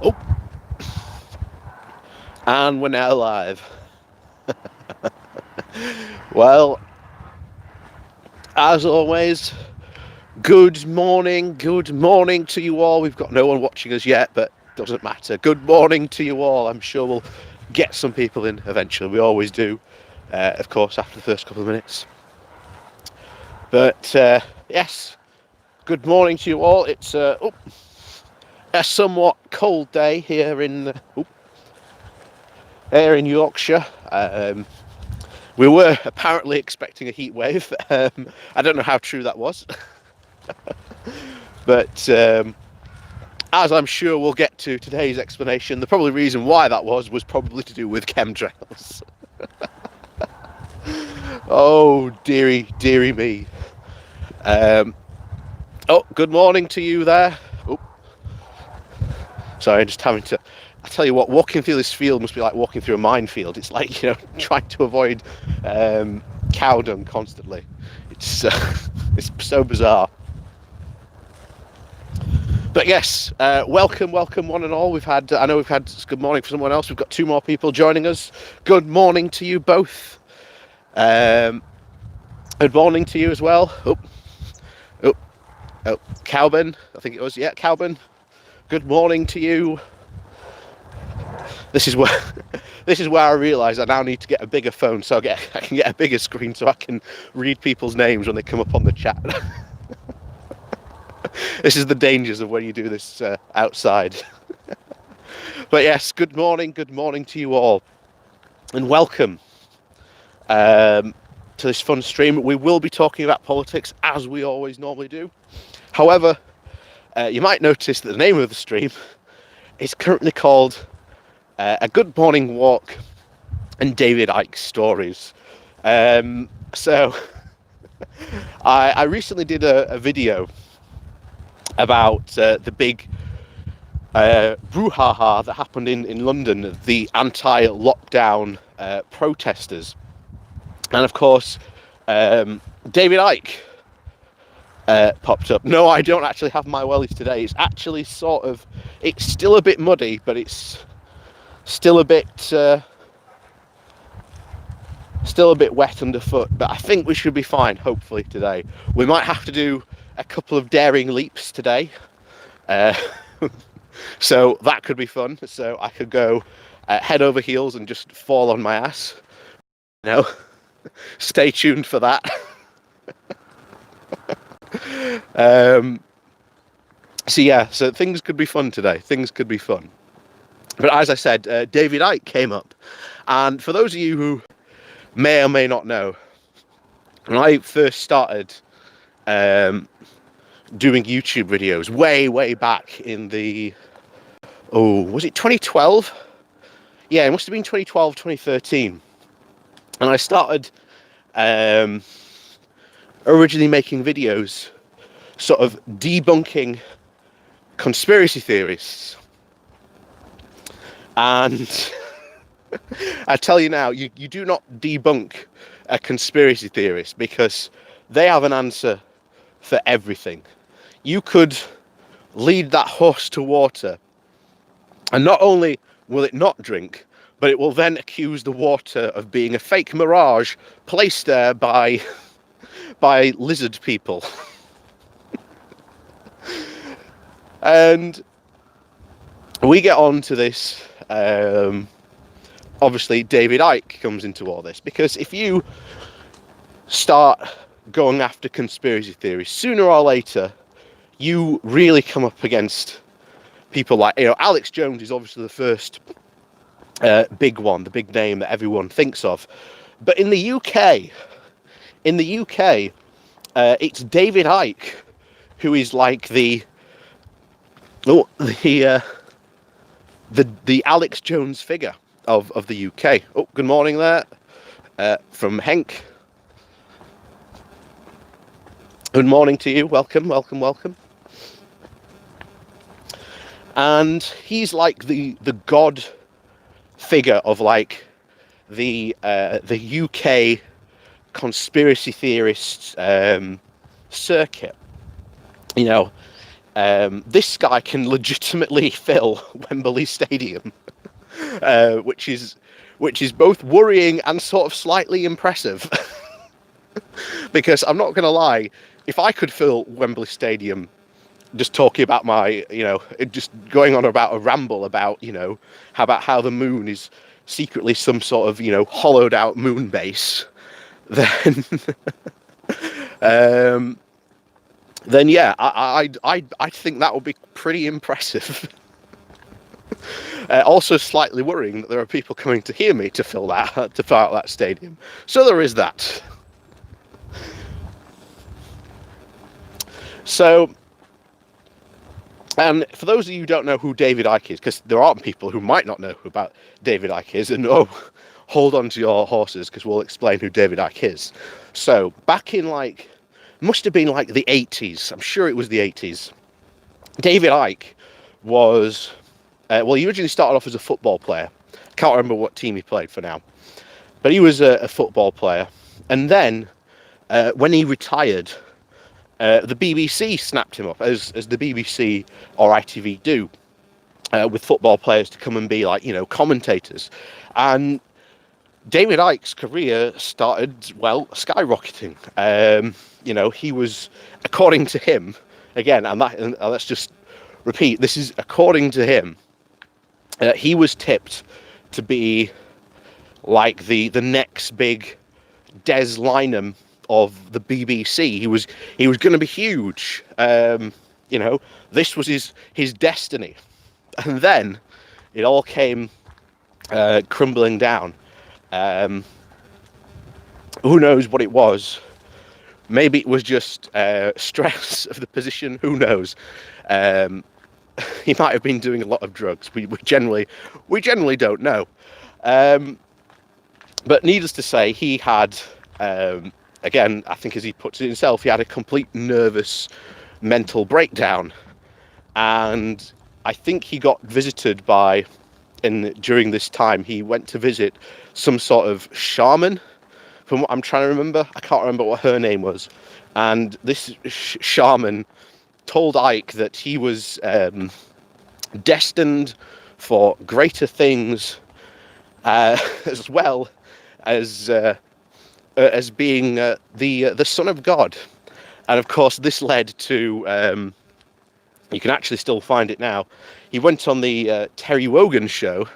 Oh, and we're now live. Well, as always, good morning to you all. We've got no one watching us yet, but doesn't matter. Good morning to you all. I'm sure we'll get some people in eventually. We always do, of course, after the first couple of minutes. But yes, good morning to you all. It's a somewhat cold day here in Yorkshire. We were apparently expecting a heat wave. I don't know how true that was. But as I'm sure we'll get to today's explanation, the probably reason why that was probably to do with chemtrails. Oh, dearie me. Oh, good morning to you there. Oh, sorry, just having to... I tell you what, walking through this field must be like walking through a minefield. It's like, trying to avoid cow dung constantly. It's it's so bizarre. But yes, welcome one and all. I know we've had good morning for someone else. We've got two more people joining us. Good morning to you both. Good morning to you as well. Oh, Calvin, I think it was. Yeah, Calvin. Good morning to you. This is where I realise I now need to get a bigger phone so I can get a bigger screen so I can read people's names when they come up on the chat. This is the dangers of when you do this outside. But yes, good morning to you all, and welcome to this fun stream. We will be talking about politics as we always normally do. However, you might notice that the name of the stream is currently called A Good Morning Walk and David Icke Stories. So I recently did a video about the big brouhaha that happened in London, the anti-lockdown protesters. And of course, David Icke popped up. No, I don't actually have my wellies today. It's actually it's still a bit muddy, but it's still a bit wet underfoot. But I think we should be fine, hopefully, today. We might have to do a couple of daring leaps today. So that could be fun. So I could go head over heels and just fall on my ass. Stay tuned for that. So things could be fun today. Things could be fun. But as I said, David Icke came up. And for those of you who may or may not know, when I first started doing YouTube videos way back in the... was it 2012? Yeah, it must have been 2012, 2013. And I started originally making videos sort of debunking conspiracy theorists. And I tell you now, you do not debunk a conspiracy theorist, because they have an answer for everything. You could lead that horse to water, and not only will it not drink, but it will then accuse the water of being a fake mirage placed there by lizard people. And we get on to this. Obviously, David Icke comes into all this, because if you start going after conspiracy theories, sooner or later, you really come up against people like, Alex Jones is obviously the first big one, the big name that everyone thinks of. But in the UK, it's David Icke who is like the Alex Jones figure of the UK. Oh, good morning there, from Henk. Good morning to you. Welcome. And he's like the god figure of like the UK conspiracy theorists circuit. This guy can legitimately fill Wembley Stadium, which is both worrying and sort of slightly impressive. Because I'm not going to lie, if I could fill Wembley Stadium just talking about my, just going on about a ramble about, how the moon is secretly some sort of, hollowed out moon base, then, then yeah, I think that would be pretty impressive. Also slightly worrying that there are people coming to hear me to fill out that stadium. So there is that. So, and for those of you who don't know who David Icke is, because there are people who might not know about David Icke is, and hold on to your horses, because we'll explain who David Icke is. So, back in must have been the 80s, I'm sure it was the 80s, David Icke was, he originally started off as a football player. Can't remember what team he played for now, but he was a football player. And then, when he retired, the BBC snapped him up, as the BBC or ITV do, with football players to come and be commentators. And David Icke's career started, skyrocketing. He was, according to him, again, and let's just repeat, this is according to him, he was tipped to be the next big Des Lynam of the BBC. He was going to be huge. This was his destiny, and then it all came crumbling down. Who knows what it was? Maybe it was just stress of the position. Who knows? He might have been doing a lot of drugs. We generally don't know. But needless to say, he had. Again, I think as he puts it himself, he had a complete nervous mental breakdown. And I think he got visited during this time, he went to visit some sort of shaman, from what I'm trying to remember. I can't remember what her name was. And this shaman told Icke that he was destined for greater things, as well as being the Son of God. And of course this led to, you can actually still find it now, he went on the Terry Wogan show,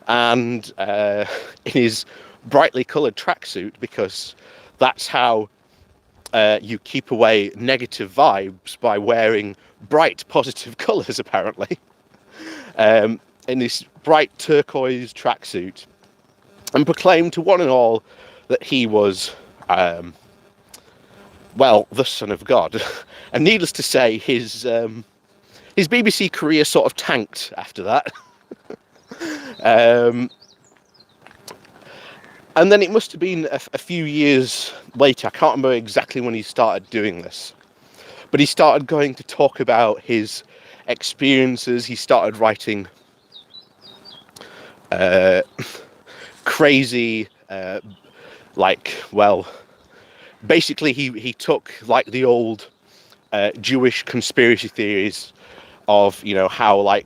and in his brightly coloured tracksuit, because that's how you keep away negative vibes, by wearing bright positive colours, apparently, in this bright turquoise tracksuit, and proclaimed to one and all that he was, the Son of God. And needless to say, his BBC career sort of tanked after that. And then it must have been a few years later, I can't remember exactly when he started doing this, but he started going to talk about his experiences. He started writing crazy, basically he took the old Jewish conspiracy theories of, how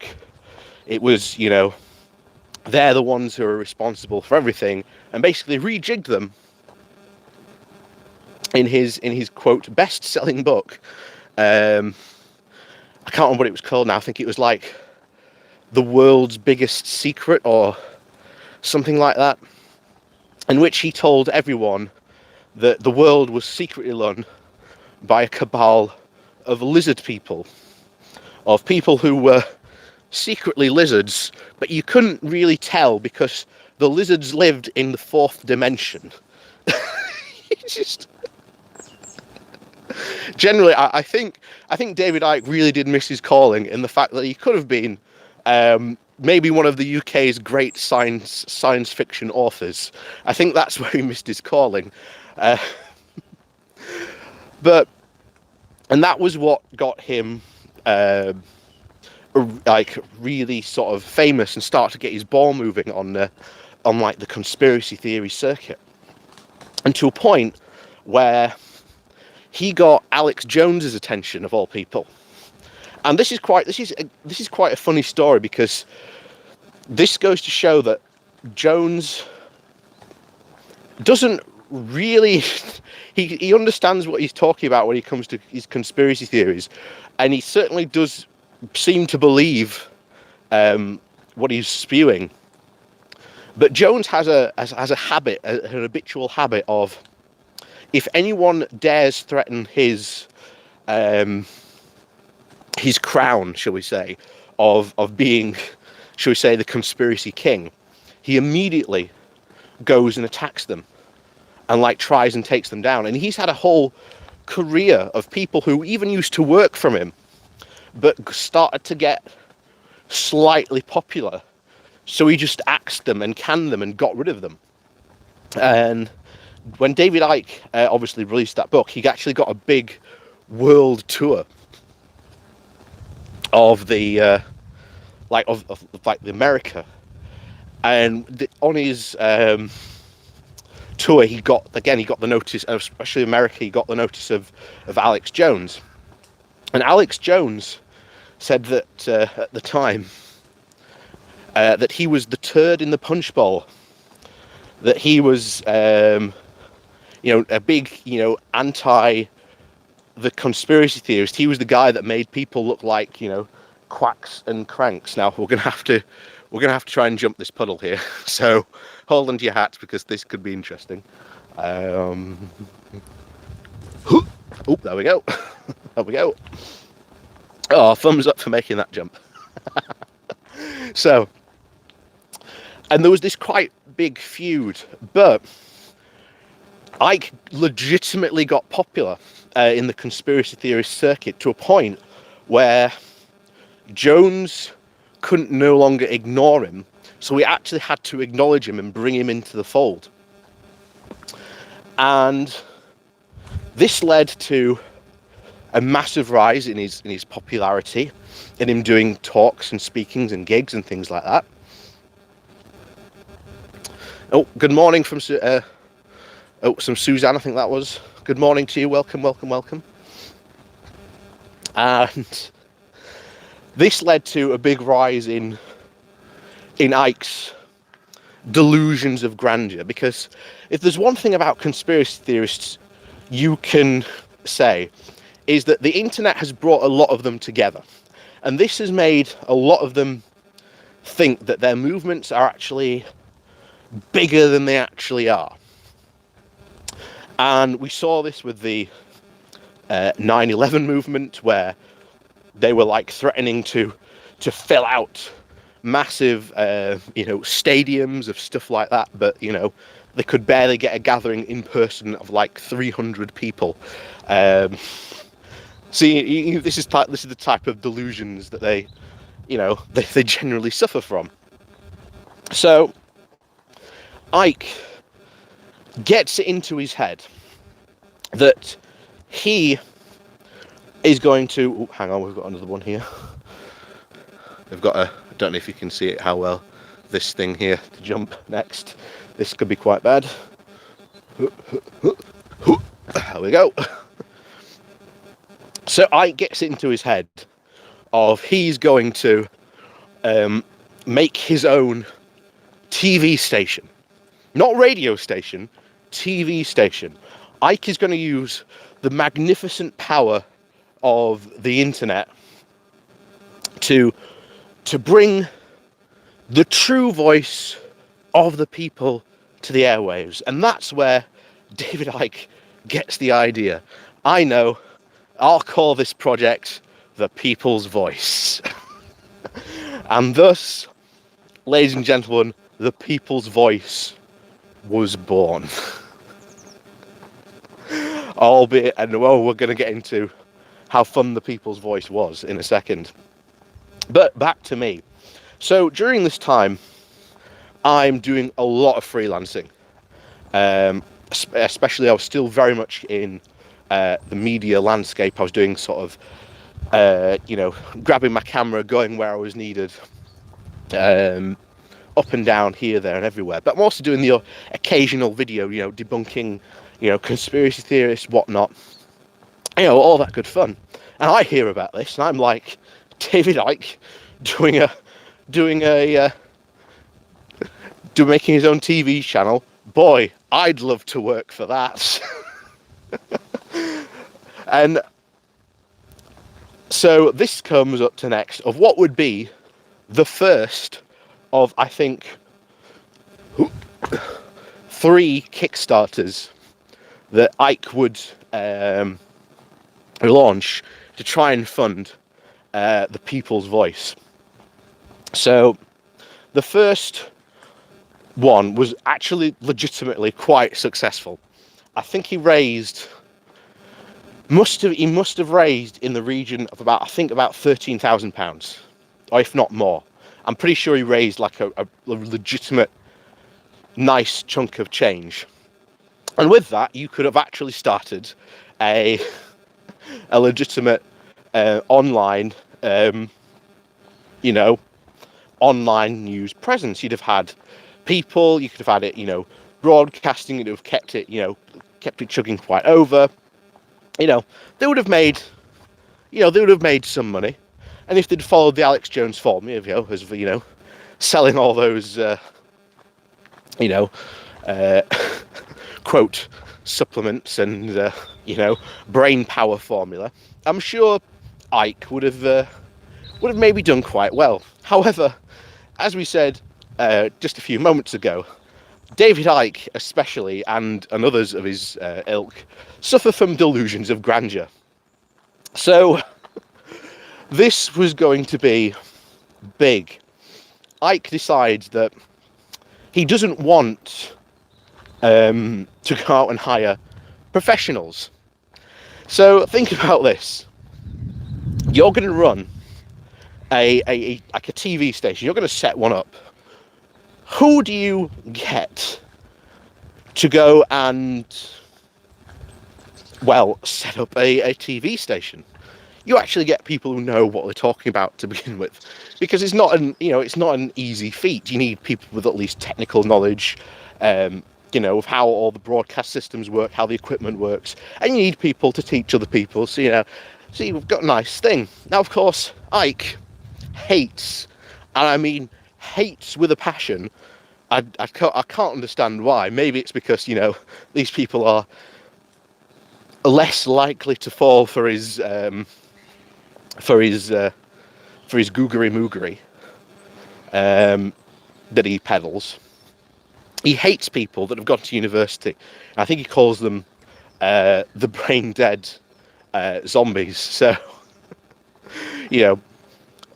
it was, they're the ones who are responsible for everything, and basically rejigged them in his quote best-selling book. I can't remember what it was called now. I think it was The World's Biggest Secret or something like that, in which he told everyone that the world was secretly run by a cabal of lizard people, of people who were secretly lizards, but you couldn't really tell because the lizards lived in the fourth dimension. It's just generally, I think David Icke really did miss his calling, in the fact that he could have been maybe one of the UK's great science fiction authors. I think that's where he missed his calling. And that was what got him really sort of famous and start to get his ball moving on the conspiracy theory circuit, and to a point where he got Alex Jones's attention, of all people. And this is quite a funny story, because this goes to show that Jones doesn't really he understands what he's talking about when he comes to his conspiracy theories, and he certainly does seem to believe what he's spewing. But Jones has a habit, an habitual habit of, if anyone dares threaten his crown, shall we say, of being, shall we say, the conspiracy king, he immediately goes and attacks them and like tries and takes them down. And he's had a whole career of people who even used to work from him but started to get slightly popular, so he just axed them and canned them and got rid of them. And when David Icke obviously released that book, he actually got a big world tour of the like the America, and on his tour he got the notice, especially America, he got the notice of Alex Jones. And Alex Jones said that at the time that he was the turd in the punch bowl, that he was a big anti the conspiracy theorist. He was the guy that made people look like quacks and cranks. Now we're gonna have to try and jump this puddle here, so hold on to your hats, because this could be interesting. Oh, there we go. There we go. Oh, thumbs up for making that jump. So, and there was this quite big feud, but Icke legitimately got popular in the conspiracy theorist circuit, to a point where Jones couldn't no longer ignore him, so we actually had to acknowledge him and bring him into the fold. And this led to a massive rise in his popularity, in him doing talks and speakings and gigs and things like that. Oh, good morning from some Suzanne, I think that was. Good morning to you. Welcome, welcome, welcome. And this led to a big rise in Icke's delusions of grandeur, because if there's one thing about conspiracy theorists you can say, is that the internet has brought a lot of them together, and this has made a lot of them think that their movements are actually bigger than they actually are. And we saw this with the 9/11 movement, where they were like threatening to fill out massive stadiums of stuff like that, but they could barely get a gathering in person of like 300 people. See, this is the type of delusions that they generally suffer from. So Icke gets it into his head that he is going to... Oh, hang on, we've got another one here. We've got I don't know if you can see it, how well, this thing here to jump next. This could be quite bad. There we go. So Icke gets it into his head of he's going to make his own TV station. Not radio station, TV station. Icke is going to use the magnificent power of the internet to bring the true voice of the people to the airwaves. And that's where David Icke gets the idea. I know, I'll call this project The People's Voice. And thus, ladies and gentlemen, The People's Voice was born. Albeit, and we're going to get into how fun The People's Voice was in a second. But back to me. So during this time, I'm doing a lot of freelancing. Especially, I was still very much in the media landscape. I was doing sort of, grabbing my camera, going where I was needed, up and down, here, there, and everywhere. But I'm also doing the occasional video, debunking, conspiracy theorists, whatnot, all that good fun. And I hear about this, and I'm like, David Icke doing a making his own TV channel. Boy, I'd love to work for that. And so this comes up to next of what would be the first of, I think, 3 Kickstarters that Icke would launch to try and fund the People's Voice. So the first one was actually legitimately quite successful. I think he must have raised in the region of about £13,000, or if not more. I'm pretty sure he raised like a legitimate nice chunk of change. And with that, you could have actually started a legitimate online, online news presence. You'd have had people, you could have had it, broadcasting, you'd have kept it chugging quite over. They would have made some money. And if they'd followed the Alex Jones formula, as selling all those, quote, supplements and, brain power formula, I'm sure Icke would have maybe done quite well. However, as we said just a few moments ago, David Icke especially, and others of his ilk, suffer from delusions of grandeur. So this was going to be big. Icke decides that he doesn't want to go out and hire professionals. So think about this. You're going to run a TV station. You're going to set one up. Who do you get to go and, set up a TV station? You actually get people who know what they're talking about to begin with, because it's not an easy feat. You need people with at least technical knowledge, of how all the broadcast systems work, how the equipment works, and you need people to teach other people. So you've got a nice thing. Now, of course, Icke hates, and I mean hates with a passion. I can't understand why. Maybe it's because these people are less likely to fall for his googery moogery that he peddles. He hates people that have gone to university. I think he calls them the brain dead zombies. So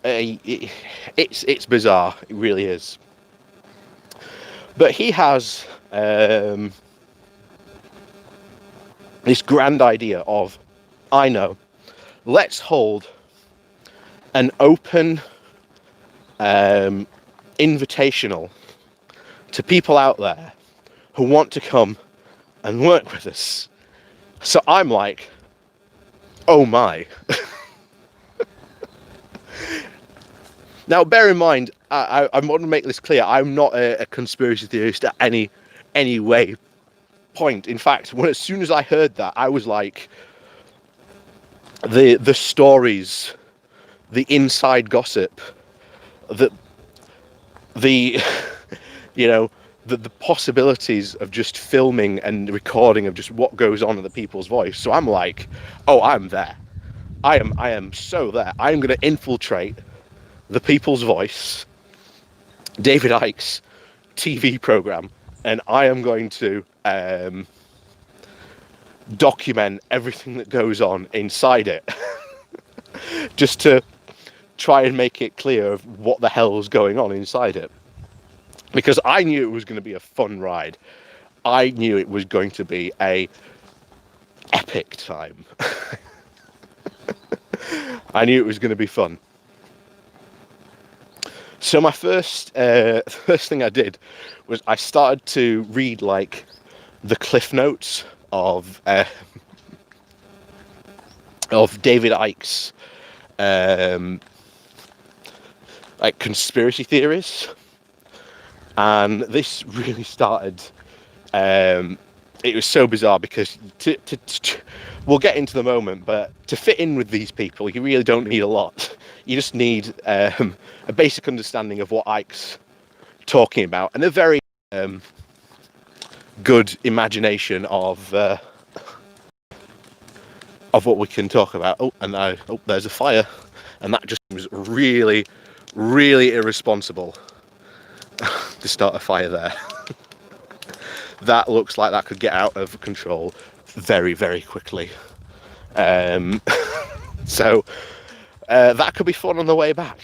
it's bizarre. It really is. But he has this grand idea of, let's hold an open invitational to people out there who want to come and work with us. So I'm like, oh my. Now, bear in mind, I want to make this clear. I'm not a conspiracy theorist at any way point. In fact, as soon as I heard that, I was like, the stories, the inside gossip, the possibilities of just filming and recording of just what goes on in the People's Voice. So I'm like, oh, I'm there. I am so there. I'm going to infiltrate the People's Voice, David Icke's TV program, and I am going to document everything that goes on inside it, just to try and make it clear of what the hell is going on inside it. Because I knew it was going to be a fun ride. I knew it was going to be a epic time. I knew it was going to be fun. So my first thing I did was I started to read like the cliff notes of David Icke's like conspiracy theories, and this really started. It was so bizarre because we'll get into the moment, but to fit in with these people, you really don't need a lot. You just need a basic understanding of what Icke's talking about, and a very good imagination of what we can talk about. Oh, and now, oh, there's a fire, and that just seems really, really irresponsible to start a fire there. That looks like that could get out of control very, very quickly. So that could be fun on the way back.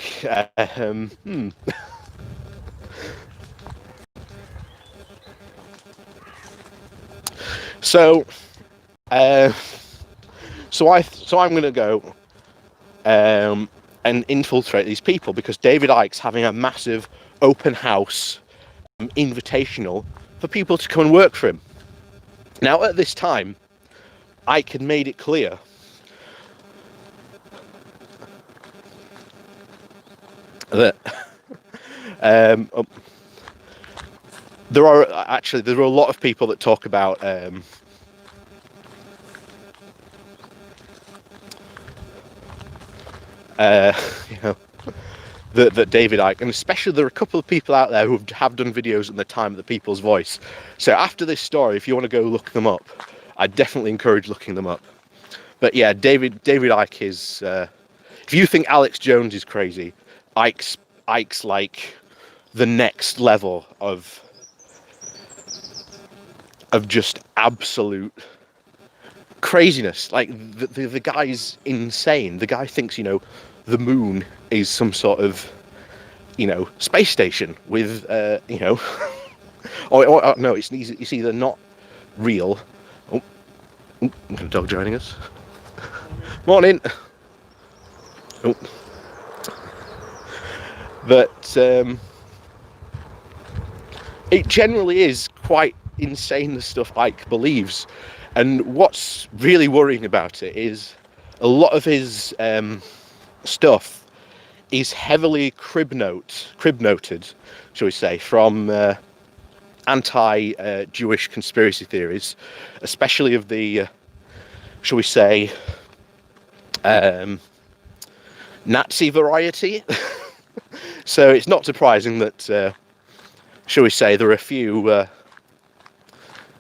So I'm going to go and infiltrate these people, because David Icke's having a massive open house invitational for people to come and work for him. Now, at this time, Icke had made it clear that there are a lot of people that talk about that David Icke, and especially there are a couple of people out there who have done videos in the time of the People's Voice. So after this story, if you want to go look them up, I definitely encourage looking them up. But yeah, David Icke is. If you think Alex Jones is crazy, Icke's like the next level of just absolute craziness. Like the guy's insane. The guy thinks, the moon is some sort of, space station with, or no, it's either not real. Oh, we got a dog joining us. Morning. Oh. But it generally is quite insane, the stuff Icke believes. And what's really worrying about it is a lot of his stuff is heavily crib noted, shall we say, from anti-Jewish conspiracy theories, especially of the, shall we say, Nazi variety. So it's not surprising that, shall we say, there are a few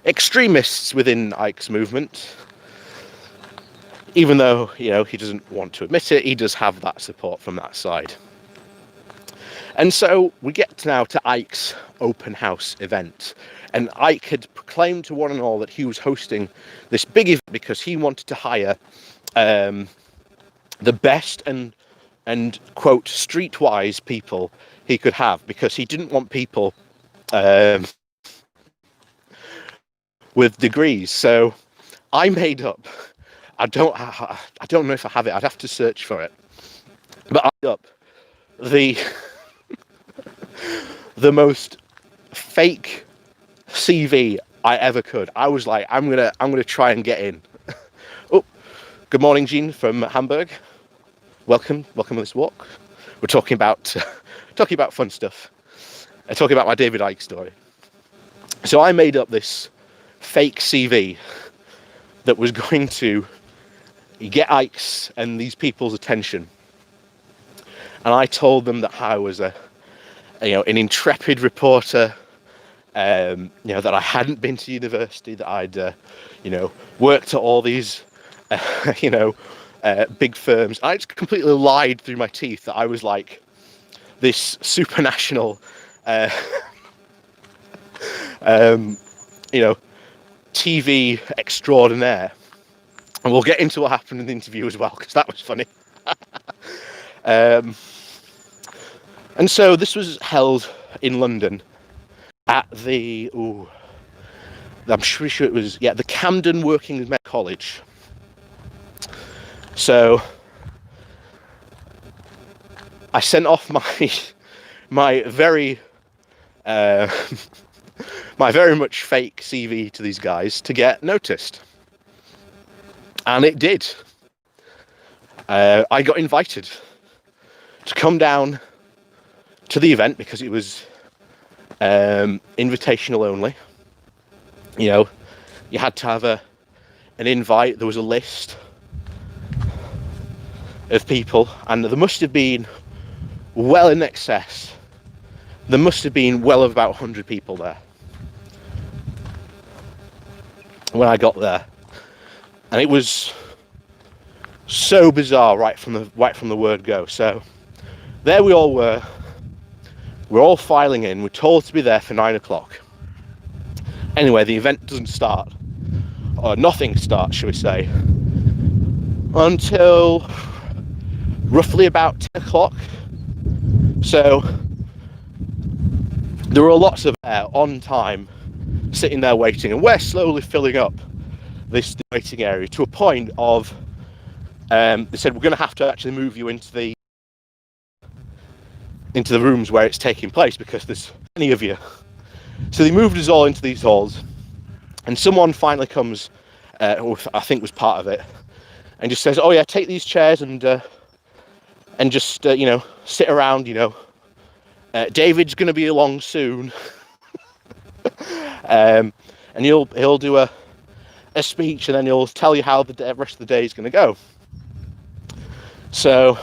extremists within Icke's movement. Even though, he doesn't want to admit it, he does have that support from that side. And so we get now to Icke's open house event. And Icke had proclaimed to one and all that he was hosting this big event because he wanted to hire the best and quote, streetwise people he could have, because he didn't want people with degrees. So I made up, I don't know if I have it, I'd have to search for it, but I made up the most fake CV I ever could. I was like, I'm gonna try and get in. Oh, good morning, Jean from Hamburg. Welcome on this walk. We're talking about fun stuff. Talking about my David Icke story. So I made up this fake CV that was going to get Icke's and these people's attention. And I told them that I was an intrepid reporter, that I hadn't been to university, that I'd, worked at all these, big firms. I just completely lied through my teeth that I was like this supranational, TV extraordinaire. And we'll get into what happened in the interview as well, because that was funny. And so this was held in London at the, I'm pretty sure it was, the Camden Working Men's College. So I sent off my very much fake CV to these guys to get noticed, and it did. I got invited to come down to the event because it was invitational only. You had to have an invite. There was a list. of people, and there must have been well in excess. There must have been well of about 100 people there when I got there, and it was so bizarre right from the word go. So there we all were. We're all filing in. We're told to be there for 9 o'clock. Anyway, the event doesn't start, or nothing starts, shall we say, until roughly about 10 o'clock. So there were lots of on time sitting there waiting, and we're slowly filling up this waiting area to a point of they said, we're going to have to actually move you into the rooms where it's taking place because there's many of you. So they moved us all into these halls, and someone finally comes, who I think was part of it, and just says, oh yeah, take these chairs and just sit around, David's going to be along soon. And he'll do a speech, and then he'll tell you how the rest of the day is going to go. So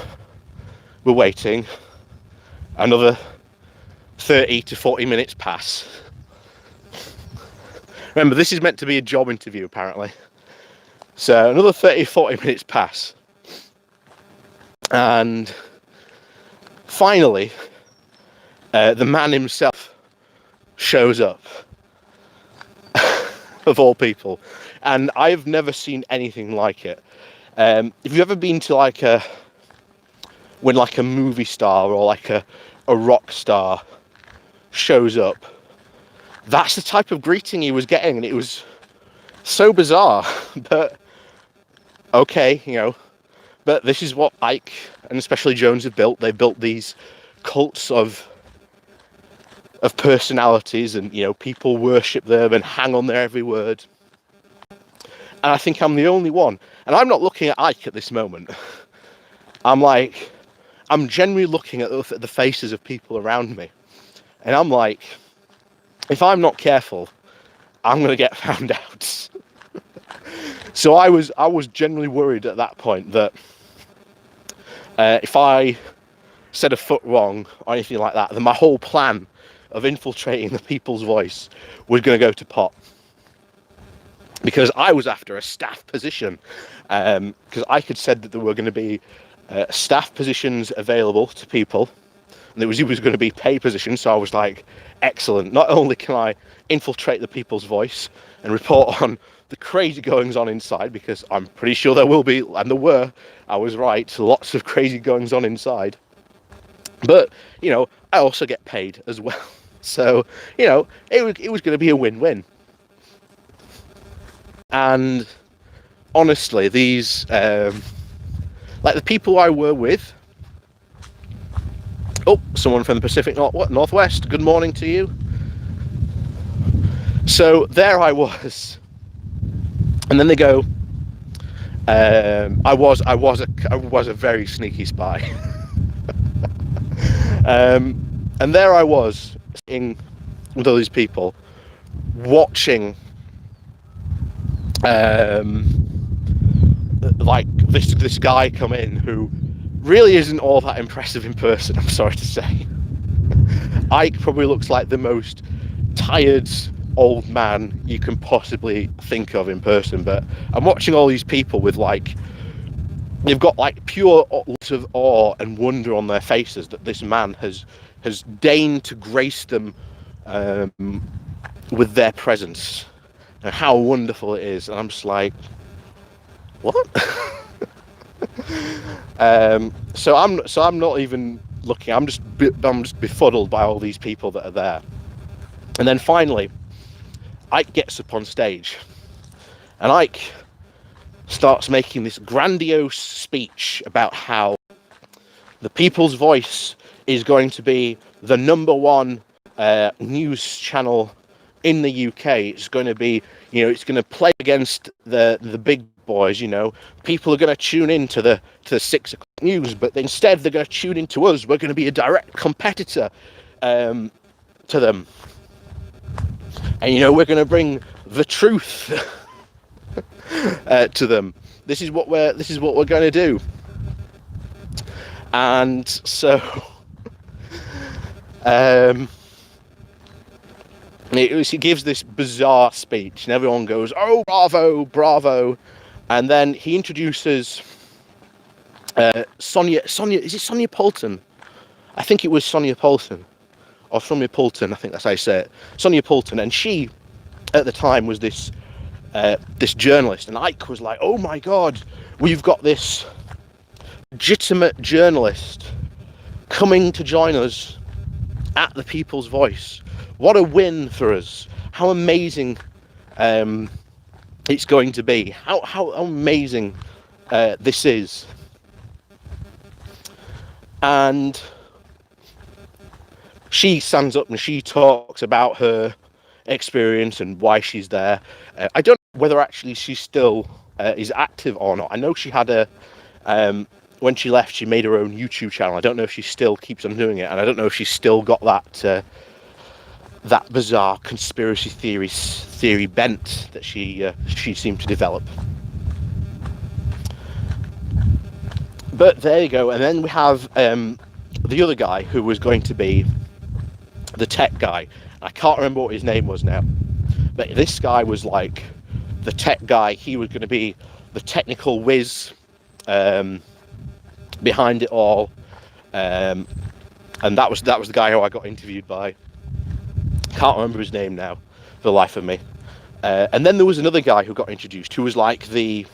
we're waiting. Another 30 to 40 minutes pass. Remember, this is meant to be a job interview, apparently. So another 30, 40 minutes pass. And finally, the man himself shows up, of all people. And I've never seen anything like it. If you've ever been to when like a movie star or like a rock star shows up, that's the type of greeting he was getting, and it was so bizarre. But okay, but this is what Icke and especially Jones have built. They built these cults of personalities, and people worship them and hang on their every word. And I think I'm the only one, and I'm not looking at Icke at this moment. I'm generally looking at the faces of people around me, and I'm like, if I'm not careful, I'm going to get found out. So I was genuinely worried at that point that if I said a foot wrong or anything like that, then my whole plan of infiltrating the people's voice was going to go to pot. Because I was after a staff position, because I had said that there were going to be staff positions available to people, and it was going to be paid positions. So I was like, excellent, not only can I infiltrate the people's voice and report on the crazy goings on inside, because I'm pretty sure there will be, and there were, I was right, lots of crazy goings on inside, but I also get paid as well. So it was going to be a win-win. And honestly, these like the people I were with. Oh, someone from the Pacific Northwest. Good morning to you. So there I was, and then they go. I was a very sneaky spy. And there I was sitting with all these people, watching like this guy come in who really isn't all that impressive in person, I'm sorry to say. Icke probably looks like the most tired old man you can possibly think of in person, but I'm watching all these people with they've got pure lots of awe and wonder on their faces that this man has deigned to grace them with their presence, and how wonderful it is. And I'm just like, what? So I'm not even looking. I'm just befuddled by all these people that are there. And then finally, Icke gets up on stage, and Icke starts making this grandiose speech about how the People's Voice is going to be the #1 news channel in the UK. It's going to be, it's going to play against the big boys. People are going to tune in to the 6 o'clock news, but instead they're going to tune into us. We're going to be a direct competitor to them, and we're going to bring the truth to them. This is what we're going to do. And so um, he gives this bizarre speech, and everyone goes, "Oh, bravo, bravo!" And then he introduces Sonia. Is it Sonia Poulton? I think it was Sonia Poulton, or Sonia Poulton. I think that's how you say it. Sonia Poulton, and she, at the time, was this journalist, and Icke was like, "Oh my God, we've got this legitimate journalist coming to join us at the People's Voice. What a win for us! How amazing it's going to be! How amazing this is!" And she stands up and she talks about her experience and why she's there. I don't know whether actually she still is active or not. I know she had a when she left, she made her own YouTube channel. I don't know if she still keeps on doing it, and I don't know if she's still got that bizarre conspiracy theory bent that she seemed to develop. But there you go. And then we have the other guy who was going to be the tech guy. I can't remember what his name was now, but this guy was like the tech guy. He was going to be the technical whiz behind it all, and that was the guy who I got interviewed by. Can't remember his name now for the life of me. And then there was another guy who got introduced who was like the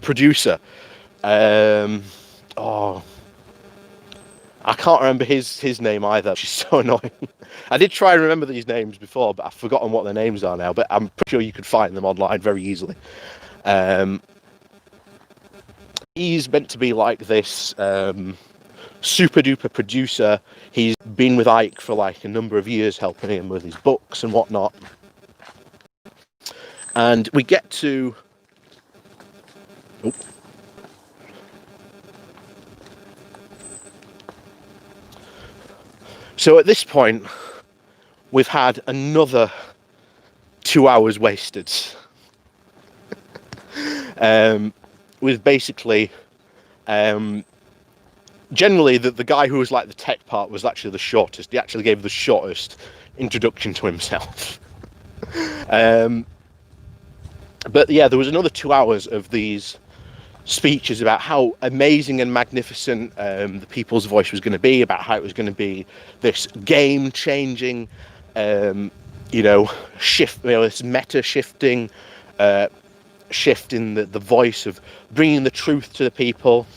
producer. I can't remember his name either. She's so annoying. I did try and remember these names before, but I've forgotten what their names are now. But I'm pretty sure you could find them online very easily. He's meant to be like this super duper producer. He's been with Icke for like a number of years, helping him with his books and whatnot. And we get to so at this point, we've had another 2 hours wasted. With basically, generally the guy who was like the tech part was actually the shortest. He actually gave the shortest introduction to himself. But yeah, there was another 2 hours of these speeches about how amazing and magnificent the People's Voice was going to be, about how it was going to be this game-changing, this meta-shifting shift in the voice of bringing the truth to the people.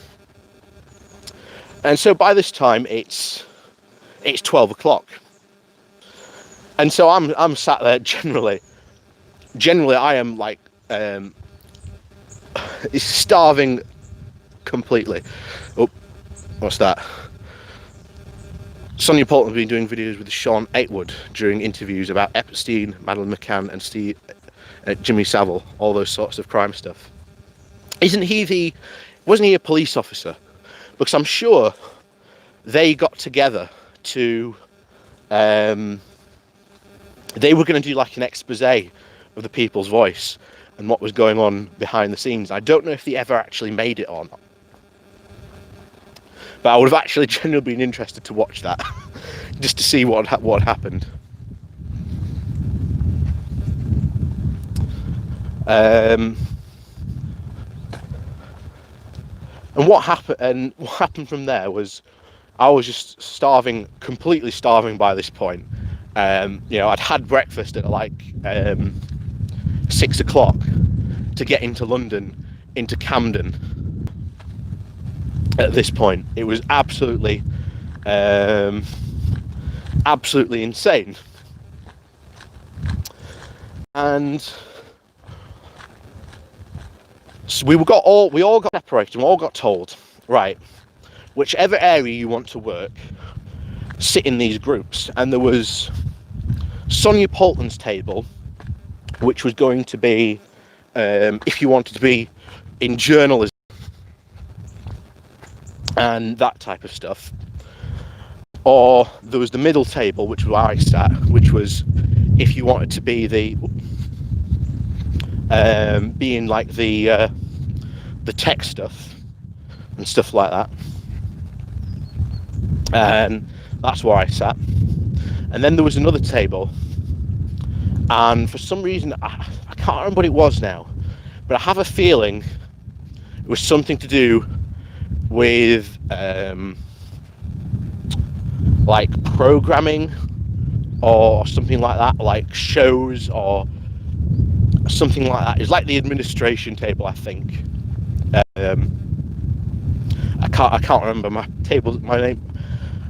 And so by this time it's 12 o'clock, and so I'm sat there. Generally I am like starving completely. Oh, what's that? Sonia Poulton has been doing videos with Sean Aitwood during interviews about Epstein, Madeleine McCann, and Jimmy Savile, all those sorts of crime stuff. Wasn't he a police officer? Because I'm sure they got together to, they were going to do like an expose of the People's Voice and what was going on behind the scenes. I don't know if they ever actually made it or not, but I would have actually genuinely been interested to watch that just to see what happened. And what happened from there was I was just starving, completely starving by this point. I'd had breakfast at like 6 o'clock to get into London, into Camden. At this point, it was absolutely insane. And so we all got separated, and we all got told, right, whichever area you want to work, sit in these groups. And there was Sonia Poulton's table, which was going to be, if you wanted to be in journalism and that type of stuff. Or there was the middle table, which was where I sat, which was if you wanted to be being like the tech stuff. and stuff like that. And that's where I sat. And then there was another table, and for some reason I can't remember what it was now, but I have a feeling it was something to do with like programming or something like that, like shows or something like that. It's like the administration table, I think. I can't remember my name.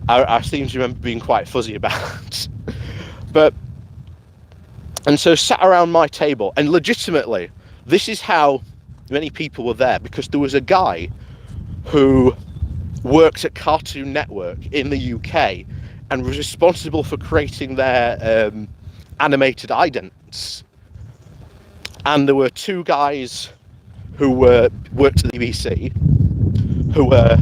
I seem to remember being quite fuzzy about. But and so sat around my table, and legitimately, this is how many people were there, because there was a guy who worked at Cartoon Network in the UK and was responsible for creating their animated idents. And there were two guys who worked at the BBC, who were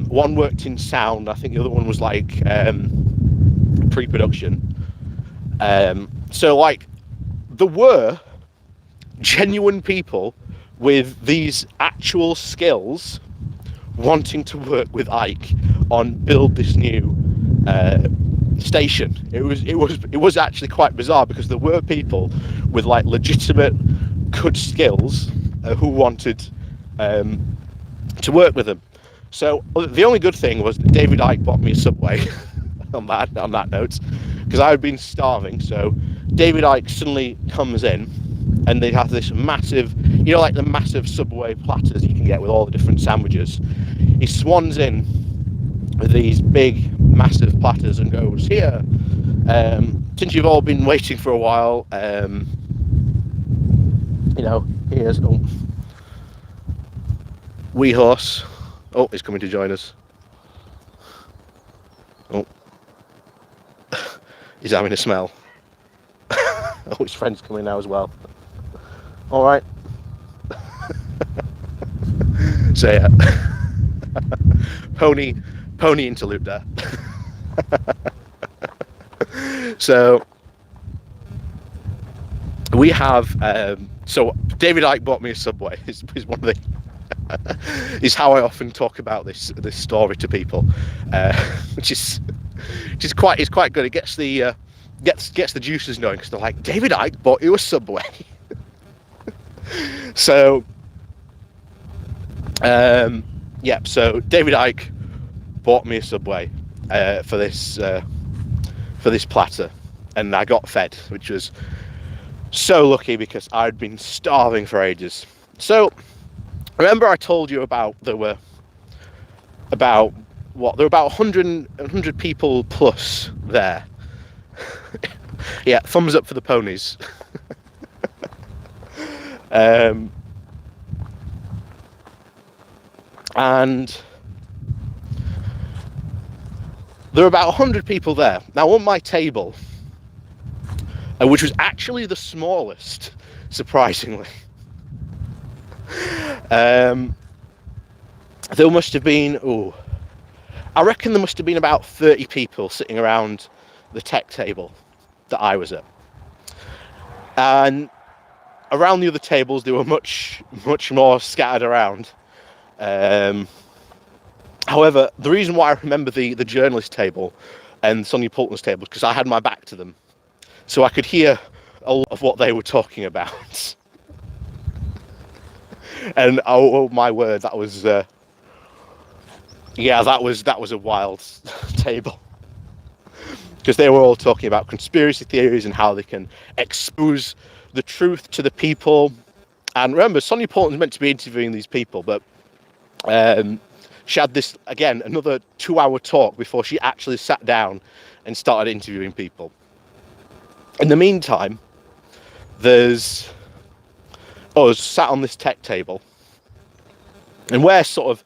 one worked in sound. I think the other one was like pre-production. So like there were genuine people with these actual skills wanting to work with Icke on build this new station. It was actually quite bizarre, because there were people with like legitimate good skills who wanted to work with them. So the only good thing was that David Icke bought me a Subway on that note, because I had been starving. So David Icke suddenly comes in, and they have this massive, you know, like the massive Subway platters you can get with all the different sandwiches. He swans in with these big, massive platters and goes, "Here, since you've all been waiting for a while, you know, here's wee horse." Oh, he's coming to join us. Oh, he's having a smell. Oh, his friend's coming now as well. All right. So yeah, pony interlude there. So we have so David Icke bought me a Subway. Is one of the is how I often talk about this story to people, which is quite good. It gets the gets the juices going, because they're like, David Icke bought you a Subway. So yeah, so David Icke bought me a Subway for this platter, and I got fed, which was so lucky, because I'd been starving for ages. So remember I told you about there were about 100 people plus there. Yeah, thumbs up for the ponies. And there were about 100 people there. Now on my table, which was actually the smallest, surprisingly, there must have been, I reckon there must have been about 30 people sitting around the tech table that I was at. And around the other tables, they were much more scattered around. However, the reason why I remember the journalist table and Sonia Poulton's table is because I had my back to them, so I could hear a lot of what they were talking about. And oh my word, that was yeah, that was a wild table, because they were all talking about conspiracy theories and how they can expose the truth to the people. And remember, Sonia Poulton's meant to be interviewing these people, but she had this, again, another 2-hour talk before she actually sat down and started interviewing people. In the meantime, there's us sat on this tech table, and we're sort of,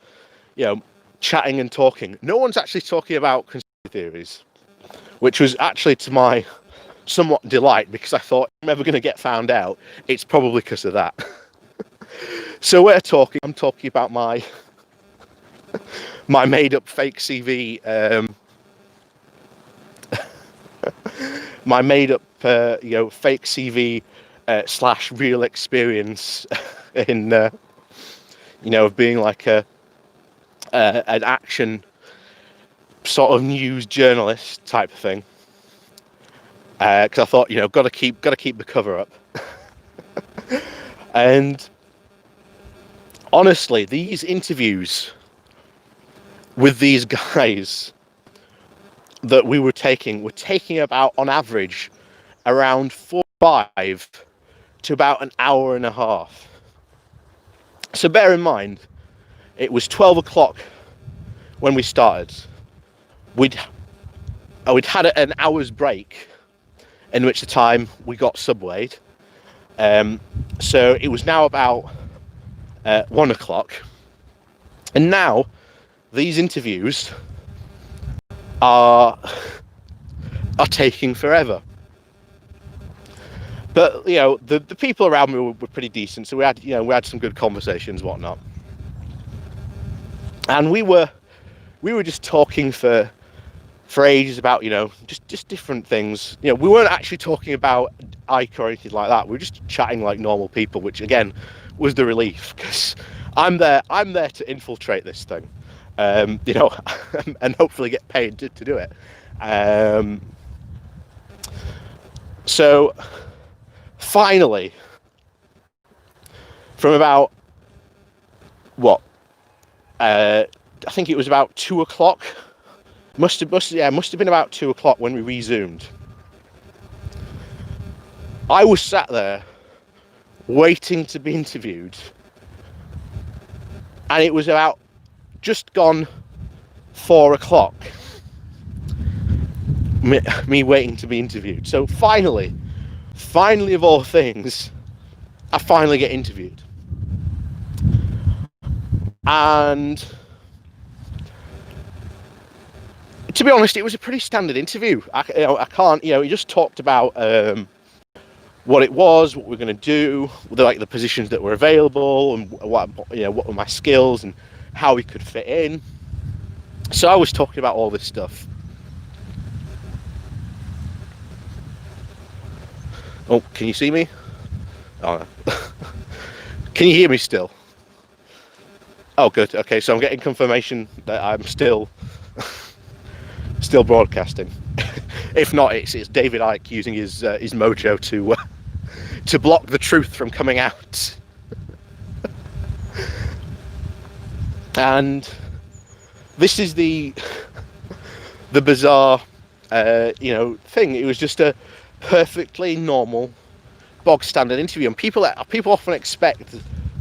you know, chatting and talking. No one's actually talking about conspiracy theories, which was actually to my somewhat delight, because I thought, if I'm ever going to get found out, it's probably because of that. So we're talking, I'm talking about my made-up fake CV, my made-up, fake CV / real experience in, of being like a an action sort of news journalist type of thing, because I thought, got to keep the cover up. And honestly, these interviews with these guys that we were taking about, on average, around 45 to about an hour and a half. So bear in mind, it was 12 o'clock when we started. We'd had an hour's break, in which the time we got subwayed. So it was now about 1 o'clock. And now these interviews are taking forever. But the people around me were pretty decent, so we had some good conversations, whatnot. And we were just talking for ages about just different things. We weren't actually talking about Icke or anything like that. We were just chatting like normal people, which again was the relief, because I'm there to infiltrate this thing, and hopefully get paid to do it. So finally, from about I think it was about 2 o'clock. Must have been about 2 o'clock when we resumed. I was sat there waiting to be interviewed, and it was about just gone 4 o'clock. Me waiting to be interviewed. So finally of all things, I finally get interviewed. And to be honest, it was a pretty standard interview. I can't, he just talked about what it was, what we're going to do, the positions that were available, and what were my skills and how we could fit in. So I was talking about all this stuff. Oh, can you see me? Oh, no. Can you hear me still? Oh, good. Okay, so I'm getting confirmation that I'm still broadcasting. If not, it's David Icke using his mojo to block the truth from coming out. And this is the bizarre thing. It was just a perfectly normal bog standard interview, and people often expect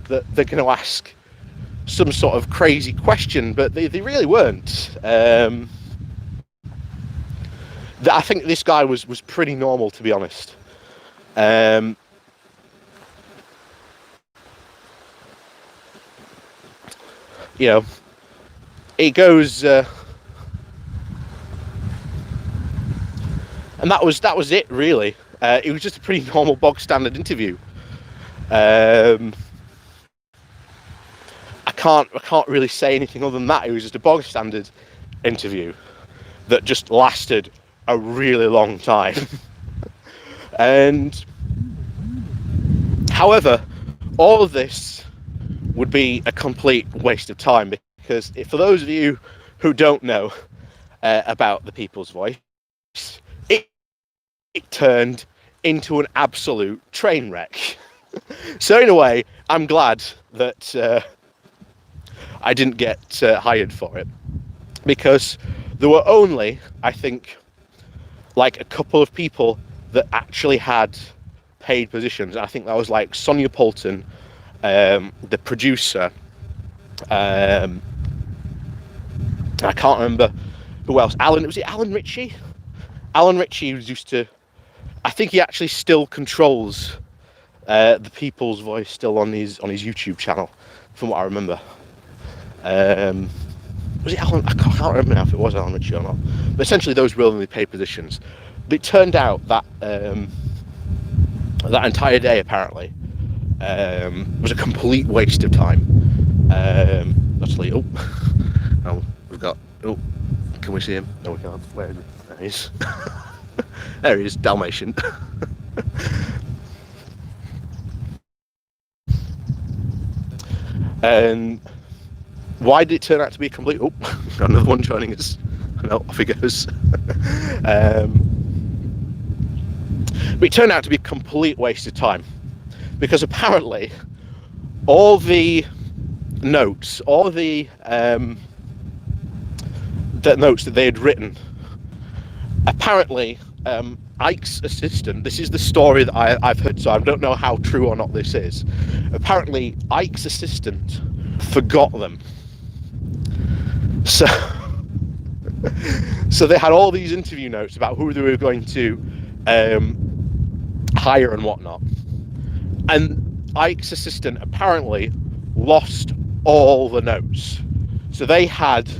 that they're going to ask some sort of crazy question, but they really weren't. I think this guy was pretty normal, to be honest. It goes, and that was it, really. It was just a pretty normal bog standard interview. I can't really say anything other than that. It was just a bog standard interview that just lasted a really long time. And however, all of this would be a complete waste of time, because for those of you who don't know about The People's Voice, it turned into an absolute train wreck. So in a way, I'm glad that I didn't get hired for it, because there were only, I think, like a couple of people that actually had paid positions. I think that was like Sonia Poulton, the producer. I can't remember who else. Was it Alan Ritchie? Alan Ritchie was used to, I think he actually still controls The People's Voice still on his YouTube channel, from what I remember. Was it Alan? I can't remember now if it was Alan Ritchie or not. But essentially, those were only paid positions. But it turned out that that entire day, apparently, was a complete waste of time. Actually, we've got. Oh, can we see him? No, we can't. Where is he? There he is. There he is, Dalmatian. And Why did it turn out to be a complete... Oh, got another one joining us. No, off he goes. But it turned out to be a complete waste of time, because apparently all the notes, all the notes that they had written, apparently Icke's assistant, this is the story that I've heard, so I don't know how true or not this is. Apparently Icke's assistant forgot them. So so they had all these interview notes about who they were going to hire and whatnot, and Icke's assistant apparently lost all the notes, so they had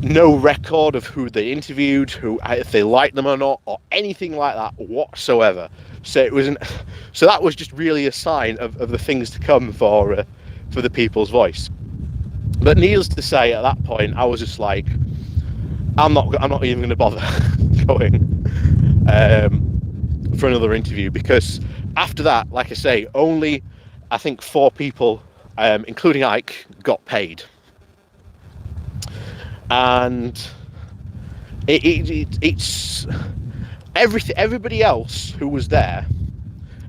no record of who they interviewed, who, if they liked them or not, or anything like that whatsoever. So it was so that was just really a sign of the things to come for the People's Voice. But needless to say, at that point I was just like, I'm not even going to bother going for another interview, because after that, like I say, only I think 4 people, including Icke, got paid. And it's everybody else who was there,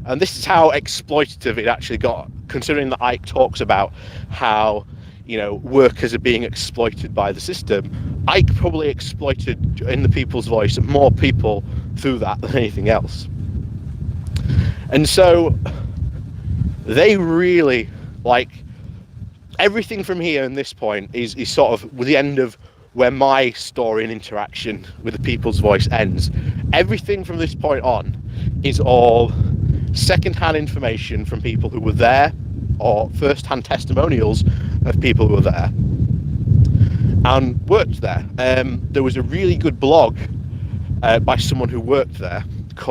and this is how exploitative it actually got, considering that Icke talks about how, you know, workers are being exploited by the system. Icke probably exploited, in the People's Voice, more people through that than anything else. And so they really, like, everything from here and this point is sort of the end of where my story and interaction with the People's Voice ends. Everything from this point on is all second-hand information from people who were there, or first-hand testimonials of people who were there and worked there. There was a really good blog by someone who worked there,